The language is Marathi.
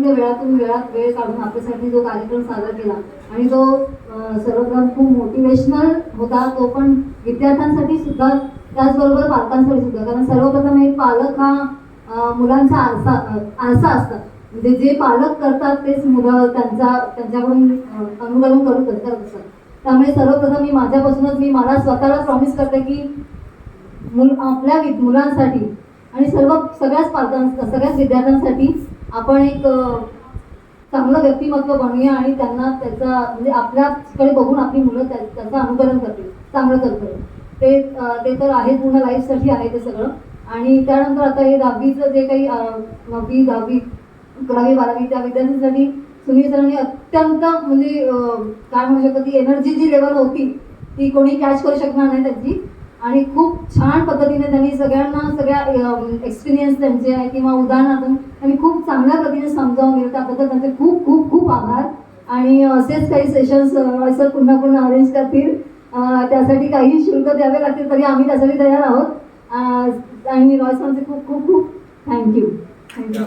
अमूल्य वेळात वेळ काढून आपल्यासाठी जो कार्यक्रम सादर केला आणि तो सर्वप्रथम खूप मोटिवेशनल होता, तो पण विद्यार्थ्यांसाठी सुद्धा, त्याचबरोबर पालकांसाठी सुद्धा. कारण सर्वप्रथम एक पालक हा मुलांचा आरसा असतात. म्हणजे जे पालक करतात तेच मुलं त्यांच्याकडून अनुकरण करत असतात. त्यामुळे सर्वप्रथम मी मला स्वतःला प्रॉमिस करते की आपल्या मुलांसाठी आणि सगळ्याच विद्यार्थ्यांसाठी आपण एक चांगलं व्यक्तिमत्व बनवूया आणि त्यांना म्हणजे आपल्याकडे बघून आपली मुलं त्याचं अनुकरण करतील, चांगलं करतील. ते तर आहे, पूर्ण लाईफसाठी आहे ते सगळं. आणि त्यानंतर आता हे 10वीचं जे काही 9वी 10वी 11वी 12वी त्या विद्यार्थ्यांसाठी सुनील सरांनी अत्यंत म्हणजे काय म्हणू शकतो, ती एनर्जी जी लेवल होती ती कोणी कॅच करू शकणार नाही त्यांची. आणि खूप छान पद्धतीने त्यांनी सगळ्या एक्सपिरियन्स त्यांचे आहे किंवा उदाहरणातून त्यांनी खूप चांगल्या पद्धतीने समजावून दिलं. त्याबद्दल त्यांचे खूप खूप खूप आभार. आणि असेच काही सेशन्स रॉय सर पुन्हा अरेंज करतील. त्यासाठी काही शुल्क द्यावे लागतील तरी आम्ही त्यासाठी तयार आहोत. आणि रॉय सरांचे खूप खूप खूप थँक्यू.